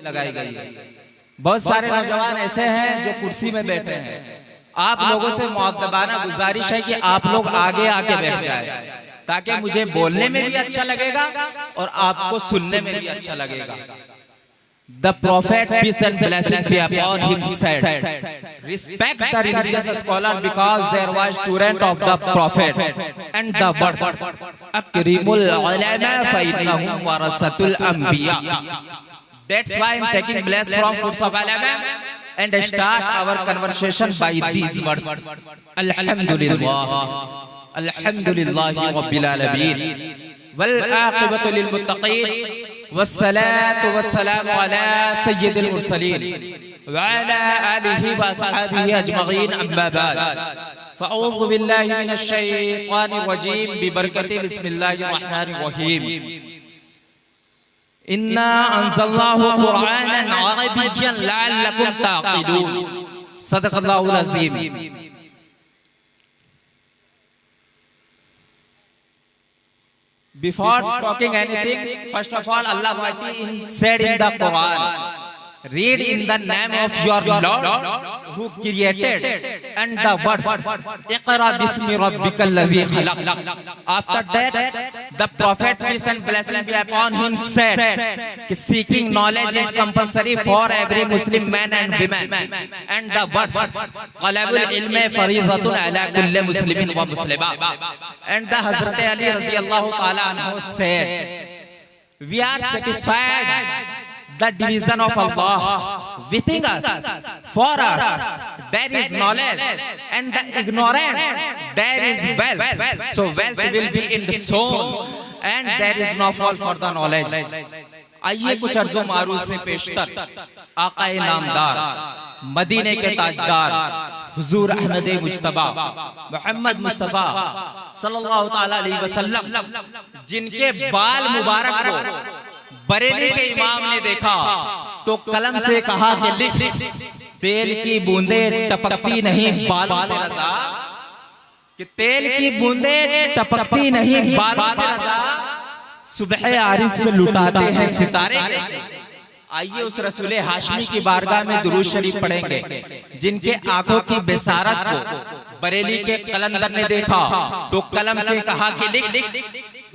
लगाई गई है। बहुत सारे नौजवान ऐसे हैं जो कुर्सी में बैठे हैं। आप लोगों से मुअद्दबाना गुजारिश है कि आप लोग आगे आके बैठ जाए, ताकि मुझे बोलने में भी अच्छा लगेगा और आपको सुनने में भी अच्छा लगेगा। The prophet, peace and blessings be upon him, said, respect the religious scholar because there was student of the prophet and the words akrimul ulama fa innahum warasatul anbiya. That's why I'm taking bless from foods of ulama and start our conversation by these words. Alhamdulillah, alhamdulillahi rabbil alamin, wal aqibatu lil muttaqin, वस्सलातु वस्सलामु अला सय्यिदिल मुरसलीन व अला आलिहि व अस्हाबिहि अजमईन, अम्मा बाद, फ़अऊज़ु बिल्लाहि मिनश शैतानिर रजीम, बिबरकति बिस्मिल्लाहिर रहमानिर रहीम। इन्ना अंज़लनाहु क़ुरआनन अरबिय्यन लअल्लकुम ताक़िलून, सदक़ल्लाहुल अज़ीम। Before talking anything, first of all, Allah Almighty said in the Quran, read in the name of your Lord who created and the words Iqra bismi rabbikal ladhi khalaq. After that, the Prophet, peace and blessings be upon him, said that seeking knowledge is compulsory for every Muslim man and woman, and the words talabul ilmi faridatun ala kulli muslimin wa muslima. And the Hazrat Ali radiyallahu ta'ala anhu said, we are satisfied the division of Allah within us, for us there is knowledge, and the ignorant there is wealth. So wealth will be in the soul, and there is no fall for the knowledge. आइए कुछ अर्ज़ो मारूफ से पेशतर आक़ाए नामदार, मदीने के ताजदार हुजूर अहमद मुज्तबा मोहम्मद मुस्तफ़ा सल्लल्लाहु ताला अलैहि वसल्लम, जिनके बाल मुबारक को बरेली के इमाम ने देखा तो कलम से कहा कि लिख, तेल की बूंदें टपकती नहीं बालों से रज़ा, कि तेल की बूंदें टपकती नहीं बालों से रज़ा, सुबह आरिस पे लुटाते हैं सितारे कैसे। आइए उस रसूले हाशमी की बारगाह में दुरूद शरीफ पढ़ेंगे, जिनके आंखों की बेसारत को बरेली के कलंदर ने देखा तो कलम से कहा कि लिख,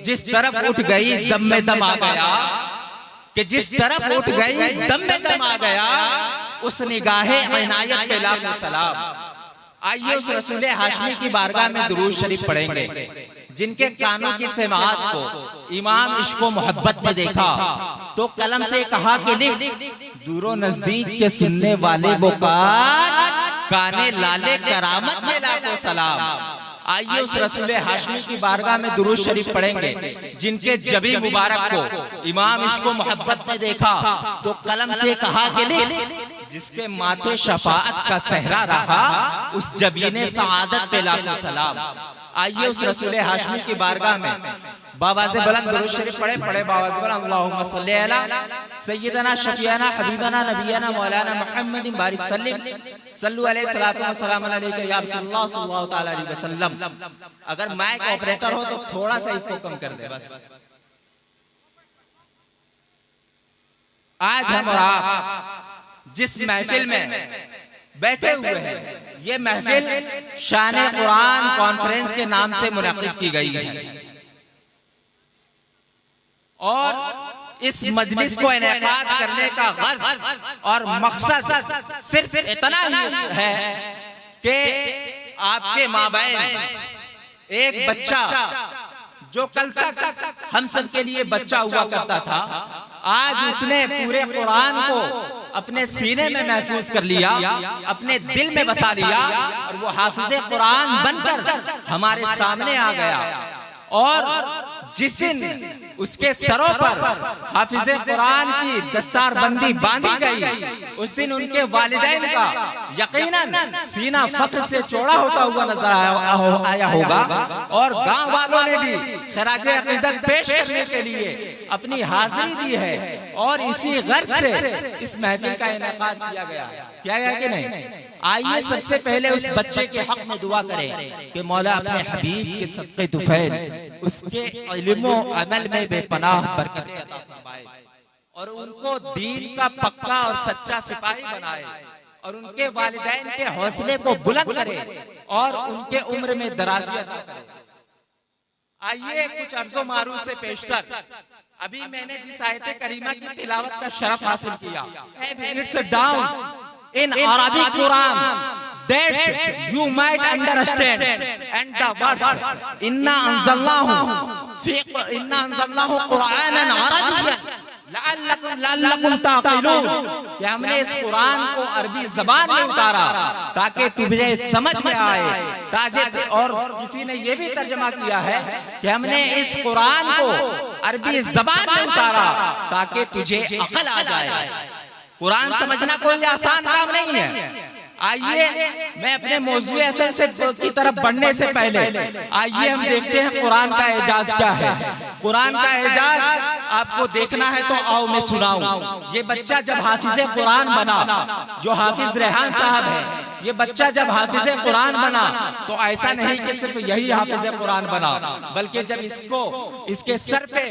जिस तरफ उठ गई दम में दम आ गया, कि जिस तरफ उठ गई दम में दम आ गया, उस निगाहे इनायत पे लाखों सलाम। आइए उस रसूले हाशमी की बारगाह में दुरूद शरीफ पढ़ेंगे, जिनके कानों की समाअत को इमाम इश्क़ो मोहब्बत ने देखा तो कलम से कहा कि लिख, दूरो नजदीक के सुनने वाले वो काने लाले करामत में लाखों सलाम। आइए उस रसूल हाशमी की बारगाह में दुरूद शरीफ पढ़ेंगे, जिनके जबी मुबारक को इमाम इश्क़ो मोहब्बत ने देखा तो कलम से कहा कि लिख, जिसके माथे शफाअत का सहरा रहा, उस जबीने सआदत पे लाखों सलाम। आइए उस रसूल हाशमी की बारगाह में बाबा से बुलंद दुरूद शरीफ पढ़े बाबा से बुलंद अल्लाहुम्मा सल्ली अला सय्यदना शफीअना हबीबना नबियना मौलाना मुहम्मदिन बारिक सल्लु अलैहि सलातु व सलाम अलैका या रसूलल्लाह सल्लल्लाहु तआला अलैहि वसल्लम। अगर माइक ऑपरेटर हो तो थोड़ा सा इसको कम कर दे बस। आज हम आप जिस महफिल में बैठे हुए हैं, ये महफिल शान कुरान कॉन्फ्रेंस के नाम से मुनक़िद की गई है, और इस मजलिस को इनेकाद करने का गर्ज और मकसद सिर्फ इतना ही है कि आपके माबैन एक बच्चा जो कल तक हम सब के लिए बच्चा हुआ करता था, आज उसने पूरे कुरान को अपने सीने में महफूज कर लिया, अपने दिल में बसा लिया, और वो हाफिज़े कुरान बनकर हमारे सामने आ गया। और जिस दिन उसके सरों पर हाफिज़े कुरान की दस्तारबंदी बांधी गई, उस दिन उनके वालिदैन का यकीनन सीना फख्र से चौड़ा होता हुआ नजर आया होगा, और गांव वालों ने भी खराजे अकीदत पेश करने के लिए अपनी हाजिरी दी है, और इसी गर्ज से इस महफिल का इनेकाद किया गया कि नहीं। आइए सबसे पहले उस बच्चे के हक में दुआ करें कि मौला अपने हबीब के सदक़े तुफैल उसके इल्म व अमल में बेपनाह बरकत अता फरमाए, और उनको दीन का पक्का और सच्चा सिपाही बनाए और उनके वालिदैन के हौसले को बुलंद करे और उनके उम्र में दराज़ी अता करे। आइए कुछ अर्ज़ो मारूफ से पेशतर अभी मैंने जिस आयत करीमा की तिलावत का शरफ हासिल किया, it's down in Arabic Quran that you might understand and the words inna anzalnahu qur'anan arabiyyan लअल्लकुम ताक़िलून, कि हमने इस कुरान को अरबी जबान में उतारा ताकि तुम्हें समझ में आए। और किसी ने यह भी तर्जमा किया है कि हमने इस कुरान को अरबी जबान में उतारा ताकि तुझे अकल आ जाए। कुरान समझना कोई आसान काम नहीं है। आइए मैं अपने मौजूद असल से की तरफ बढ़ने से पहले आइए हम देखते हैं कुरान का एजाज क्या है। कुरान का एजाज आपको देखना है तो आओ मैं सुनाऊं। ये बच्चा जब हाफिज कुरान बना, जो हाफिज रेहान साहब है, ये बच्चा जब हाफिज कुरान बना तो ऐसा नहीं कि सिर्फ यही हाफिज कुरान बना, बल्कि जब इसको इसके सर पे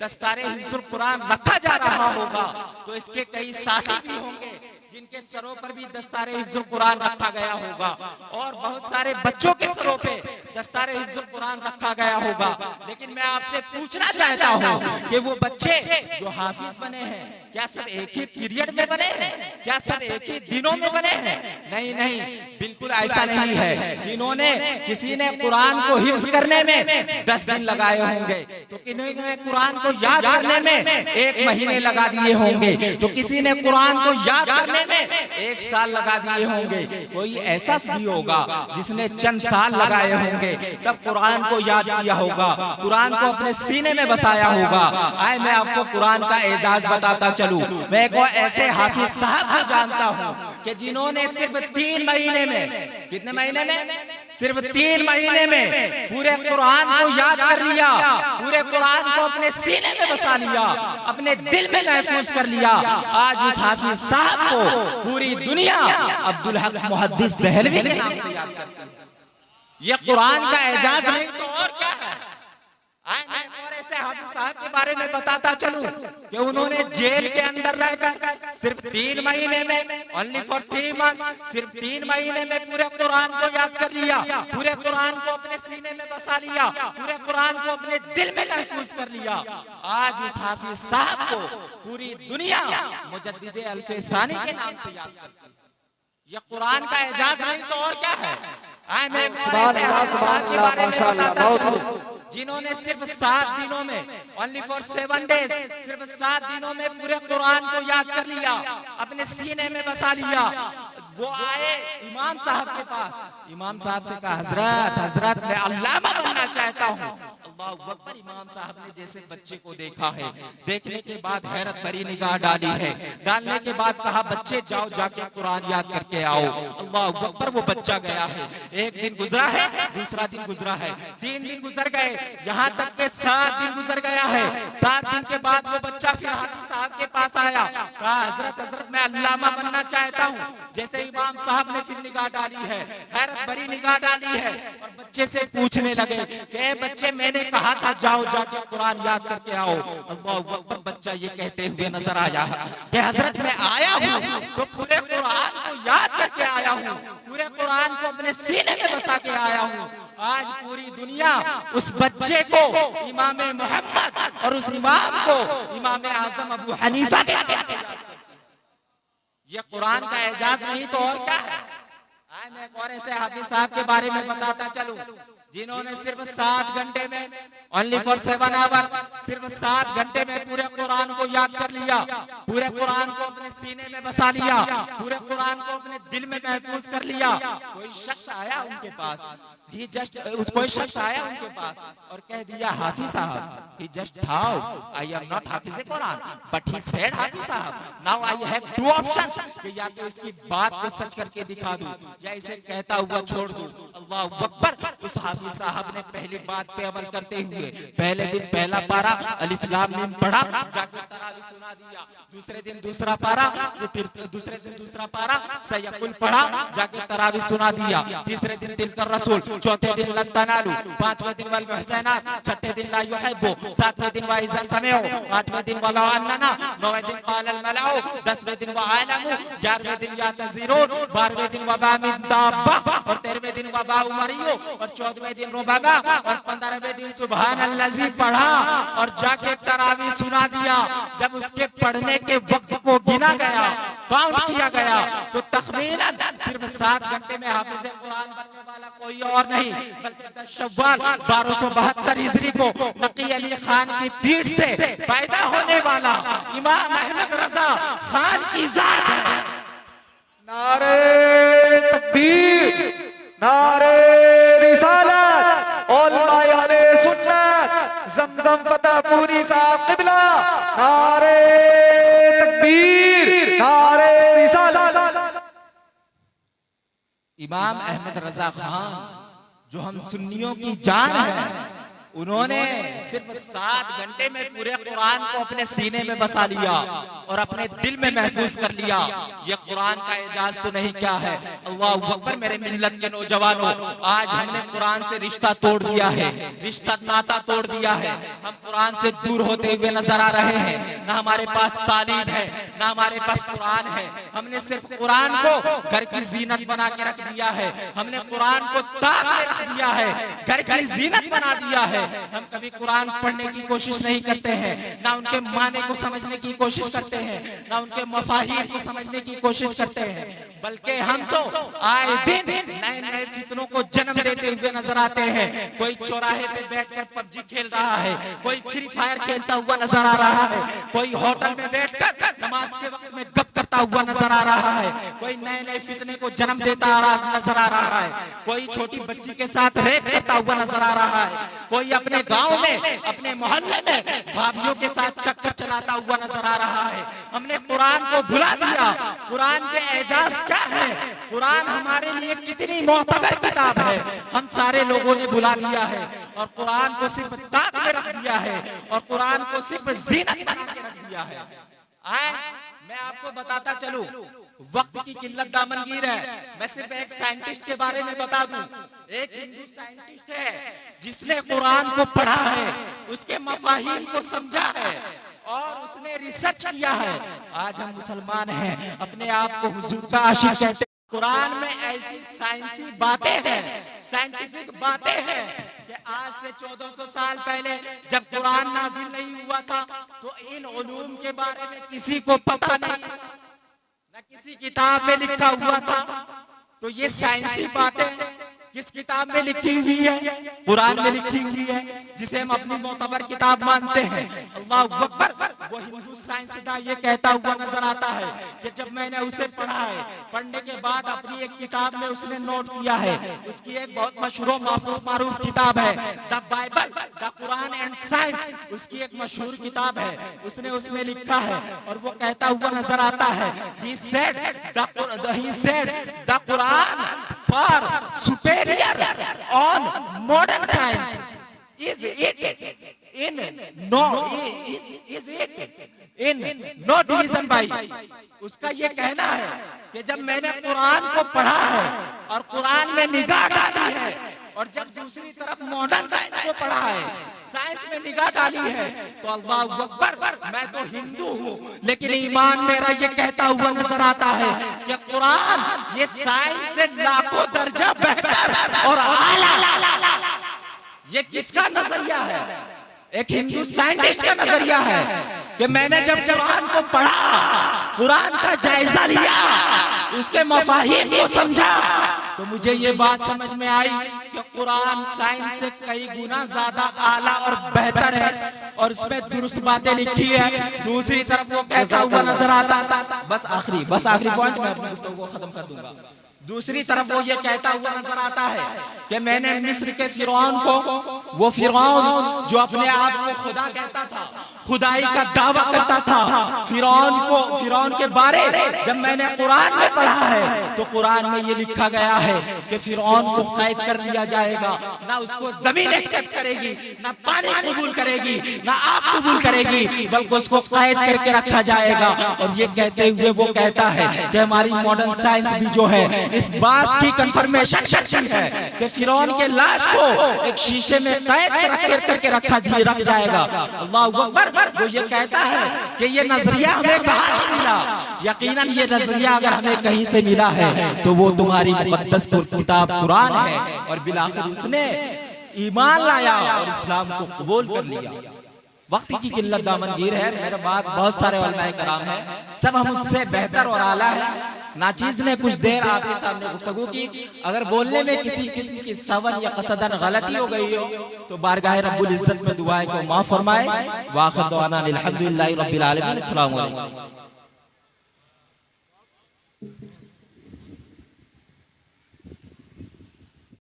दस्तारे हिफ्जुल कुरान रखा जा रहा होगा तो इसके कई साथी भी होंगे जिनके सरों पर भी दस्तारे हिफ्जुल कुरान रखा गया होगा और बहुत सारे बच्चों के सरों पे दस्तारे हिफ्जुल कुरान रखा गया होगा। लेकिन मैं आपसे पूछना चाहता हूँ कि वो बच्चे जो हाफिज बने हैं क्या सब एक ही पीरियड में बने हैं? क्या सब एक ही दिनों में बने हैं? नहीं नहीं, बिल्कुल ऐसा नहीं है। जिन्होंने किसी ने कुरान को हिफ्ज करने में 10 दिन लगाए होंगे तो किन्हीं ने कुरान को याद करने में 1 महीने लगा दिए होंगे, तो किसी ने कुरान को याद करने में 1 साल लगा दिए होंगे। कोई ऐसा भी होगा जिसने चंद साल लगाए होंगे तब कुरान को याद किया होगा, कुरान को अपने सीने में बसाया होगा। आए मैं आपको कुरान का एजाज बताता चलूं। मैं को ऐसे हाफिज साहब को जानता हूं कि जिन्होंने सिर्फ 3 महीने में, कितने महीने में? सिर्फ 3 महीने में पूरे कुरान को याद कर लिया, पूरे कुरान को अपने सीने में बसा लिया, अपने दिल में महफूज कर लिया। आज उस हाफिज साहब को पूरी दुनिया अब्दुल हक मुहद्दिस दहलवी के नाम से याद करती है। ये कुरान का एजाज नहीं तो और क्या है। और ऐसे हाफिज साहब के बारे में बताता चलूं कि उन्होंने जेल के अंदर रहकर सिर्फ 3 महीने में, ओनली फॉर 3 मंथ्स, सिर्फ 3 महीने में पूरे कुरान को याद कर लिया, पूरे कुरान को अपने सीने में बसा लिया, पूरे कुरान को अपने दिल में महफूज कर लिया। आज उस हाफिज साहब को पूरी दुनिया मुजद्दिद अल-फैसानी के नाम से याद करती है। ये कुरान का एजाज नहीं तो और क्या है। मैं के बारे में बताता चलूं जिन्होंने सिर्फ 7 दिनों में, ओनली फॉर 7 डेज, सिर्फ 7 दिनों में पूरे कुरान को याद कर लिया, अपने सीने में बसा लिया। वो आए इमाम साहब के पास, इमाम साहब से कहा हजरत मैं अल्लामा बनना चाहता हूँ। अल्लाहू अकबर। इमाम साहब ने जैसे बच्चे को देखा है, देखने के बाद हैरत भरी निगाह डाली है, डालने के बाद कहा बच्चे जाओ जाके कुरान याद करके आओ। अल्लाहू अकबर। वो बच्चा गया है, 1 दिन गुजरा है, दूसरा दिन गुजरा है, 3 दिन गुजर गए, यहाँ तक के 7 दिन गुजर गया है। 7 दिन के बाद वो बच्चा फिर हाफिज साहब के पास आया, कहा हजरत मैं अल्लामा बनना चाहता हूँ। जैसे इमाम साहब ने फिर निगाह डाली है, हैरत भरी निगाह डाली है और बच्चे से पूछने लगे कि बच्चे मैंने कहा था जाओ जाके कुरान याद करके आओ। अल्लाहू अकबर। बच्चा ये कहते हुए नजर आया कि हजरत मैं आया हूँ तो पूरे कुरान को याद करके आया हूँ, पूरे कुरान को अपने सीने में बसा के आया हूँ। आज पूरी दुनिया उस बच्चे को इमाम मोहम्मद और उस इमाम को इमाम आजम अबू हनीफा के नाम से याद करती है। ये कुरान का एजाज नहीं तो और क्या है। मैं और ऐसे हाफिज साहब के बारे में बताता चलूं जिन्होंने सिर्फ 7 घंटे में, ओनली फॉर 7 आवर, सिर्फ 7 घंटे में पूरे कुरान को याद कर लिया, पूरे कुरान को अपने सीने में बसा लिया, पूरे कुरान को अपने दिल में महफूज कर लिया। कोई शख्स आया उनके पास, कोई शख्स आया उनके पास और कह दिया हाफिज साहब, he just thought I am not Hafiz Quran but he said हाफिज साहब now I have 2 options कि या तो इसकी बात को सच करके दिखा दूं या इसे कहता हुआ छोड़ दूं। अल्लाहु अकबर। उस हाफिज साहब ने पहली बात पे अमल करते हुए पहले दिन पहला पारा अलिफ लाम मीम पढ़ा, जाके तरावी सुना दिया। दूसरे दिन दूसरा पारा, दूसरे दिन दूसरा पारा सयकुल पढ़ा, जाके तरावी सुना दिया। तीसरे दिन तिलकर रसूल, चौथे दिन लन तनालू, पांचवें दिन वल मुहसनात, छठे दिन ला युहिब्बु, सातवें दिन वा इज़ा समिउ, आठवें दिन वला अन्ना, नौवें दिन क़ाल अल मलाउ, 10वें दिन वा आलमु, 11वें दिन या तज़ीरून, 12वें दिन वा बामिन दाब्बा, और 13वें दिन वा बाउ मरियो, और 14वें दिन रुबाबा, और 15वें दिन सुबहानल्लज़ी पढ़ा और जाके तरावी सुना दिया। जब उसके पढ़ने के वक्त को गिना गया, काउंट किया गया, तो तखमीनन सिर्फ 7 घंटे में हाफिज़ कुरान बनने वाला कोई और नहीं बल्कि 10 शव्वाल 1272 हिजरी को नकी अली खान की पीठ से पैदा होने वाला इमाम अहमद रजा खान की जात है। नारे तकबीर, नारे रिसालत, उलमाए अहले सुन्नत, ज़मज़म फतेहपुरी साहब क़िबला, नारे तकबीर, नारे रिसालत। इमाम अहमद रजा खान जो हम सुन्नियों की जान है, उन्होंने सिर्फ 7 घंटे में पूरे कुरान को अपने सीने में बसा लिया और अपने दिल में महफूज कर लिया। ये कुरान का एजाज तो नहीं क्या है। अल्लाहु अकबर। मेरे मिल्लत के नौजवानों, आज हमने कुरान से रिश्ता तोड़ दिया है, रिश्ता नाता तोड़ दिया है। हम कुरान से दूर होते हुए नजर आ रहे हैं। ना हमारे पास तालीम है, ना हमारे पास कुरान है। हमने सिर्फ कुरान को घर की जीनत बना के रख दिया है। हमने कुरान को ताक में रख दिया है, घर की जीनत बना दिया है। हम कभी कुरान पढ़ने की कोशिश नहीं करते हैं, ना उनके माने को समझने की कोशिश करते हैं, ना उनके मफाहिम को समझने की कोशिश करते हैं, बल्कि हम तो आए दिन नए नए फितनों को जन्म देते हुए नजर आते हैं। कोई चौराहे पे बैठकर पबजी खेल रहा है, कोई फ्री फायर खेलता हुआ नजर आ रहा है, कोई होटल में बैठकर नमाज के वक्त में गप करता हुआ नजर आ रहा है, कोई नए नए फितने को जन्म देता नजर आ रहा है, कोई छोटी बच्ची के साथ रेप करता हुआ नजर आ रहा है, कोई अपने गांव में अपने मोहल्ले में भाभीियों के साथ चक्कर चलाता हुआ नजर आ रहा है। हमने कुरान को भुला दिया। कुरान के एजाज क्या है, कुरान हमारे लिए कितनी मोतबर किताब है, हम सारे लोगों ने भुला दिया है और कुरान को सिर्फ ताक में रख दिया है और कुरान को सिर्फ जीनत बना के रख दिया है। मैं आपको बताता चलूं, वक्त की किल्लत दामनगीर है। मैं सिर्फ एक साइंटिस्ट के बारे में बता दूं। एक हिंदू साइंटिस्ट है जिसने कुरान को पढ़ा है, उसके मफाहिम को समझा है और उसने रिसर्च किया है। आज हम मुसलमान हैं, अपने आप को हुजूर का आशिक कहते हैं। कुरान में ऐसी साइंसी बातें हैं, साइंटिफिक बातें हैं कि आज से 1400 साल पहले जब कुरान नाजिल नहीं हुआ था तो इन उलूम के बारे में किसी को पता नहीं, न किसी किताब में लिखा हुआ था। तो ये साइंसी बातें किस किताब में लिखी हुई है? कुरान में लिखी हुई है, जिसे हम अपनी मोतबर किताब मानते हैं। अल्लाहु अकबर। वो हिंदू साइंसदान ये कहता हुआ नजर आता है कि जब मैंने उसे पढ़ा है, पढ़ने के बाद अपनी एक किताब में उसने नोट किया है, उसकी एक बहुत मशहूर मारूफ किताब है the Bible the Quran and science, उसकी एक मशहूर किताब है, उसने उसमें लिखा है और वो कहता हुआ नजर आता है, he said the Quran for superior on modern science is in no division by। उसका ये कहना है कि जब मैंने कुरान को पढ़ा है और कुरान में निगाह डाली है और जब दूसरी तरफ मॉडर्न साइंस को पढ़ा है, साइंस में निगाह डाली है, तो अल्लाहु अकबर। मैं तो हिंदू हूँ लेकिन ईमान मेरा ये कहता हुआ नजर आता है कि कुरान ये साइंस से लाखों दर्जा बेहतर और आला। ये किसका नजरिया है? एक हिंदू साइंटिस्ट का नजरिया है कि मैंने जब कुरान को पढ़ा, कुरान का जायजा लिया, उसके मफाहिम को समझा, तो मुझे ये बात समझ में आई कि कुरान साइंस से कई गुना ज्यादा आला और बेहतर है और उसमें दुरुस्त बातें लिखी है। दूसरी तरफ वो कैसा हुआ नजर आता। बस आखिरी पॉइंट में अपनी गुफ्तगू को खत्म कर दूंगा। दूसरी तरफ वो ये कहता हुआ नजर आता है कि मैंने मिस्र के फिरौन को, वो फिरौन जो अपने आप को खुदा कहता था, खुदाई का दावा करता था, फिरौन के बारे जब मैंने कुरान में पढ़ा है तो कुरान में ये लिखा गया है कि फिरौन को कैद कर लिया जाएगा, ना उसको जमीन एक्सेप्ट करेगी, ना पानी कबूल करेगी, ना आग कबूल करेगी, बल्कि उसको कैद करके रखा जाएगा। और ये कहते हुए वो कहता है कि हमारी मॉडर्न साइंस भी जो है इस बात की कंफर्मेशन करती है कि फिरौन के लाश को एक शीशे में कैद करके रख जाएगा। अल्लाहू अकबर। वो ये कहता है कि ये नजरिया हमें कहाँ से मिला? यकीनन ये नजरिया अगर हमें कहीं से मिला है तो वो तुम्हारी मुकद्दस किताब कुरान है। और बिलाखिर उसने ईमान लाया और इस्लाम को कबूल कर लिया। वक्त की किल्लत दामनगीर है, मेरे बाद बहुत सारे उलमाए कराम हैं, सब हम उससे बेहतर और आला है। नाचीज ने कुछ देर आपके सामने गुफ्तगू की, अगर बोलने में किसी किस्म की सवन या कसदन गलती हो गई हो तो बारगाह रब्बुल इज्जत में दुआएं को माफ फरमाए। वाखिर दुआना अल्हम्दुलिल्लाहि रब्बिल आलमीन। अस्सलामु अलैकुम।